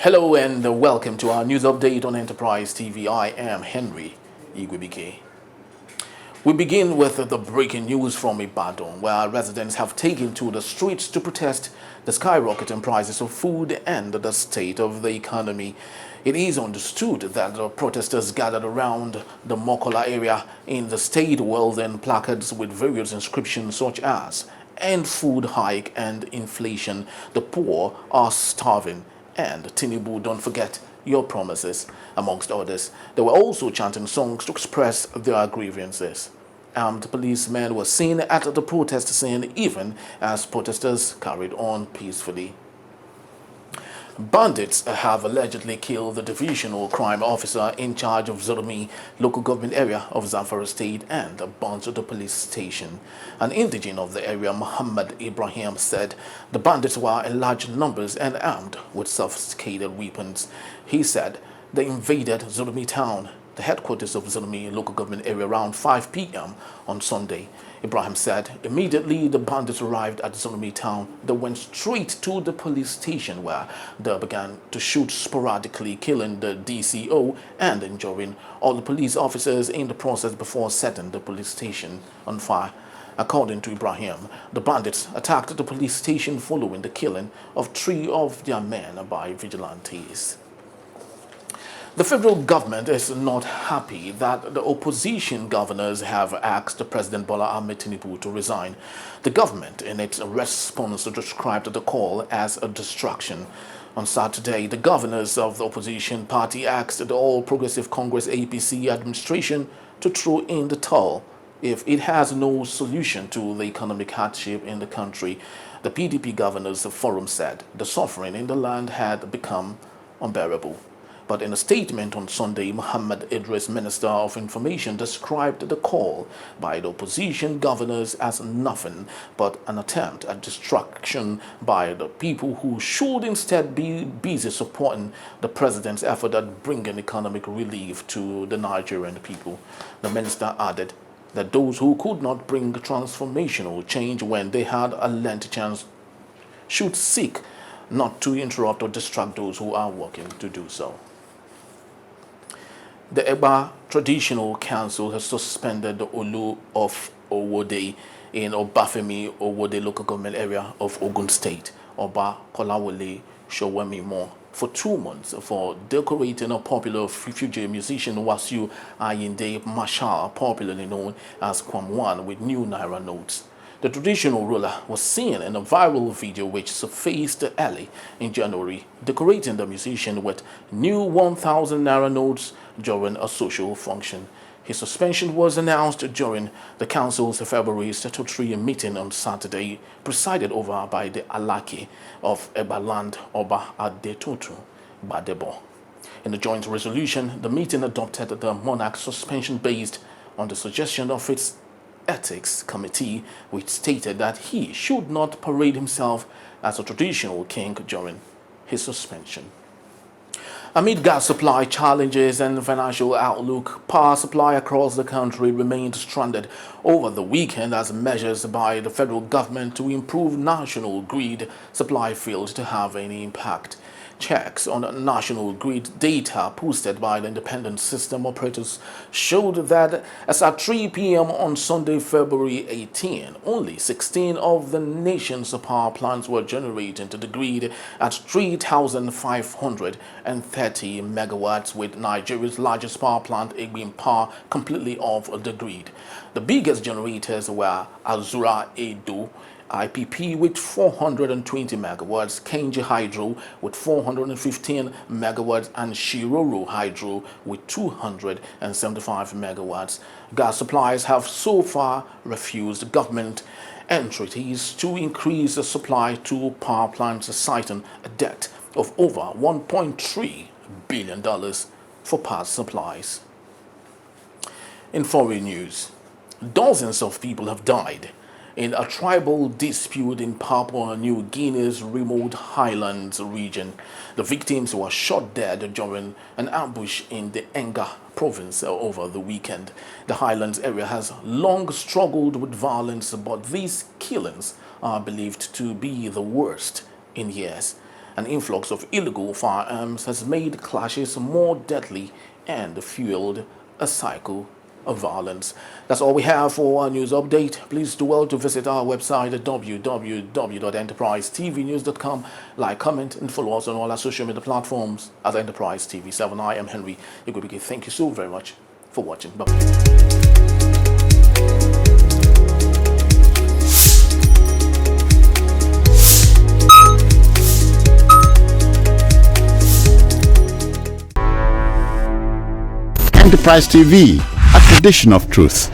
Hello and welcome to our news update on Enterprise TV. I am Henry Igwebike. We begin with the breaking news from Ibadan, where residents have taken to the streets to protest the skyrocketing prices of food and the state of the economy. It is understood that the protesters gathered around the Mokola area in the state welding placards with various inscriptions such as "End food hike and inflation, the poor are starving," and "Tinubu, don't forget your promises," amongst others. They were also chanting songs to express their grievances. Armed policemen were seen at the protest scene even as protesters carried on peacefully. Bandits have allegedly killed the divisional crime officer in charge of Zurmi local government area of Zamfara State and burnt the police station. An indigene of the area, Muhammad Ibrahim, said the bandits were in large numbers and armed with sophisticated weapons. He said they invaded Zurmi town, the headquarters of Zurmi local government area, around 5 p.m. on Sunday. Ibrahim said immediately the bandits arrived at Zurmi town, they went straight to the police station where they began to shoot sporadically, killing the DCO and injuring all the police officers in the process before setting the police station on fire. According to Ibrahim, the bandits attacked the police station following the killing of 3 of their men by vigilantes. The federal government is not happy that the opposition governors have asked President Bola Ahmed Tinubu to resign. The government, in its response, described the call as a distraction. On Saturday, the governors of the opposition party asked the All Progressive Congress APC administration to throw in the towel if it has no solution to the economic hardship in the country. The PDP Governors Forum said the suffering in the land had become unbearable. But in a statement on Sunday, Muhammad Idris, Minister of Information, described the call by the opposition governors as nothing but an attempt at distraction by the people who should instead be busy supporting the president's effort at bringing economic relief to the Nigerian people. The minister added that those who could not bring transformational change when they had a lent chance should seek not to interrupt or distract those who are working to do so. The Eba Traditional Council has suspended the Olu of Owode in Obafemi Owode local government area of Ogun State, Oba Kolawole Showemimo, for 2 months for decorating a popular refugee musician Wasiu Ayinde Marshal, popularly known as Kwamwan, with new Naira notes. The traditional ruler was seen in a viral video which surfaced early in January, decorating the musician with new 1,000 Naira notes during a social function. His suspension was announced during the council's February statutory meeting on Saturday, presided over by the Alaki of Ebaland, Oba Adetotu Badebo. In the joint resolution, the meeting adopted the monarch's suspension based on the suggestion of its Ethics Committee, which stated that he should not parade himself as a traditional king during his suspension. Amid gas supply challenges and financial outlook, power supply across the country remained stranded over the weekend as measures by the federal government to improve national grid supply failed to have any impact. Checks on national grid data posted by the independent system operators showed that as at 3 p.m. on Sunday, February 18, only 16 of the nation's power plants were generating to the grid at 3,530 megawatts, with Nigeria's largest power plant, Egbin Power, completely off the grid. The biggest generators were Azura Edo IPP with 420 megawatts, Kenji Hydro with 415 megawatts, and Shiroro Hydro with 275 megawatts. Gas suppliers have so far refused government entities to increase the supply to power plants, citing a debt of over $1.3 billion for past supplies. In foreign news, dozens of people have died in a tribal dispute in Papua New Guinea's remote highlands region. The victims were shot dead during an ambush in the Enga province over the weekend. The highlands area has long struggled with violence, but these killings are believed to be the worst in years. An influx of illegal firearms has made clashes more deadly and fueled a cycle of violence. That's all we have for our news update. Please do well to visit our website at www.enterprisetvnews.com. Like, comment, and follow us on all our social media platforms as Enterprise TV7. I am Henry Igubike. Thank you so very much for watching. Bye-bye. Enterprise TV, a tradition of truth.